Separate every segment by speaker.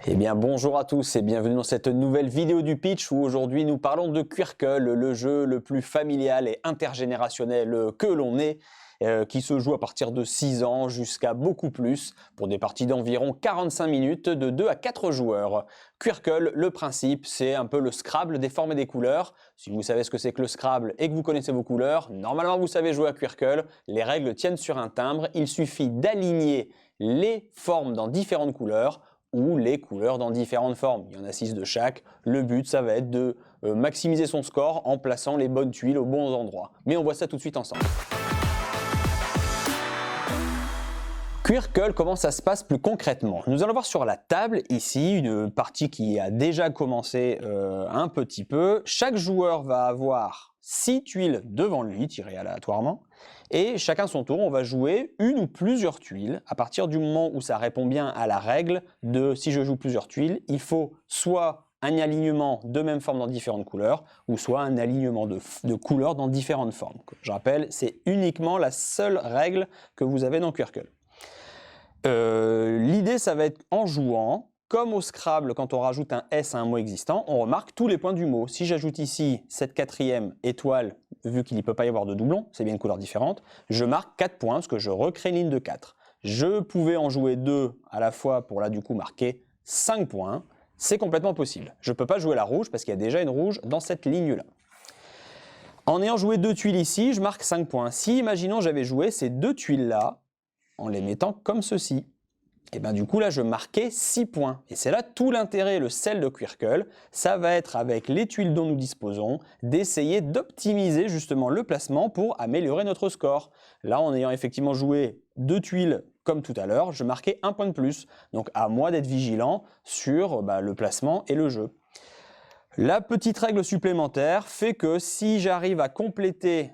Speaker 1: Eh bien bonjour à tous et bienvenue dans cette nouvelle vidéo du pitch où aujourd'hui nous parlons de Quirkle, le jeu le plus familial et intergénérationnel que l'on ait, qui se joue à partir de 6 ans jusqu'à beaucoup plus pour des parties d'environ 45 minutes de 2 à 4 joueurs. Quirkle, le principe, c'est un peu le Scrabble des formes et des couleurs. Si vous savez ce que c'est que le Scrabble et que vous connaissez vos couleurs, normalement vous savez jouer à Quirkle. Les règles tiennent sur un timbre, il suffit d'aligner les formes dans différentes couleurs ou les couleurs dans différentes formes. Il y en a 6 de chaque. Le but, ça va être de maximiser son score en plaçant les bonnes tuiles aux bons endroits. Mais on voit ça tout de suite ensemble. Quirkle, comment ça se passe plus concrètement? Nous allons voir sur la table ici une partie qui a déjà commencé un petit peu. Chaque joueur va avoir 6 tuiles devant lui, tirées aléatoirement, et chacun son tour, on va jouer une ou plusieurs tuiles. À partir du moment où ça répond bien à la règle de si je joue plusieurs tuiles, il faut soit un alignement de même forme dans différentes couleurs, ou soit un alignement de couleurs dans différentes formes. Je rappelle, c'est uniquement la seule règle que vous avez dans Quirkle. L'idée, ça va être en jouant, comme au Scrabble, quand on rajoute un S à un mot existant, on remarque tous les points du mot. Si j'ajoute ici cette quatrième étoile, vu qu'il ne peut pas y avoir de doublon, c'est bien une couleur différente, je marque 4 points parce que je recrée une ligne de 4. Je pouvais en jouer 2 à la fois pour là du coup marquer 5 points. C'est complètement possible. Je ne peux pas jouer la rouge parce qu'il y a déjà une rouge dans cette ligne-là. En ayant joué 2 tuiles ici, je marque 5 points. Si, imaginons, j'avais joué ces 2 tuiles-là, en les mettant comme ceci. Et bien du coup là je marquais 6 points. Et c'est là tout l'intérêt, le sel de Quirkle, ça va être avec les tuiles dont nous disposons, d'essayer d'optimiser justement le placement pour améliorer notre score. Là en ayant effectivement joué 2 tuiles comme tout à l'heure, je marquais 1 point de plus. Donc à moi d'être vigilant sur le placement et le jeu. La petite règle supplémentaire fait que si j'arrive à compléter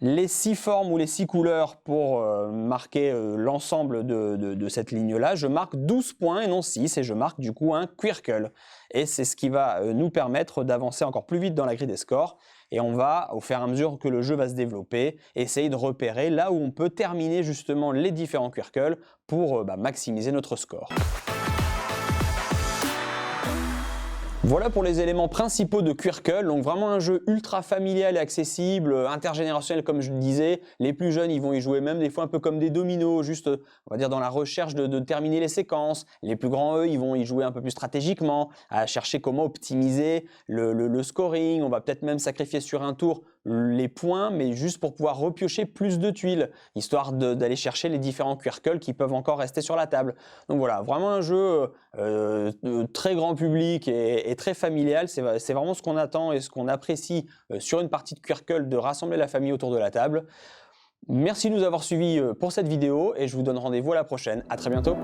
Speaker 1: les 6 formes ou les 6 couleurs pour marquer l'ensemble de cette ligne-là, je marque 12 points et non 6 et je marque du coup un Quirkle. Et c'est ce qui va nous permettre d'avancer encore plus vite dans la grille des scores. Et on va, au fur et à mesure que le jeu va se développer, essayer de repérer là où on peut terminer justement les différents Quirkle pour maximiser notre score. Voilà pour les éléments principaux de Quirkle, donc vraiment un jeu ultra familial et accessible, intergénérationnel comme je le disais. Les plus jeunes, ils vont y jouer même des fois un peu comme des dominos, juste on va dire dans la recherche de terminer les séquences. Les plus grands, eux, ils vont y jouer un peu plus stratégiquement, à chercher comment optimiser le scoring. On va peut-être même sacrifier sur un tour les points, mais juste pour pouvoir repiocher plus de tuiles, histoire d'aller chercher les différents Quirkle qui peuvent encore rester sur la table. Donc voilà, vraiment un jeu très grand public et très familial. C'est vraiment ce qu'on attend et ce qu'on apprécie sur une partie de Quirkle, de rassembler la famille autour de la table. Merci de nous avoir suivis pour cette vidéo et je vous donne rendez-vous à la prochaine. À très bientôt.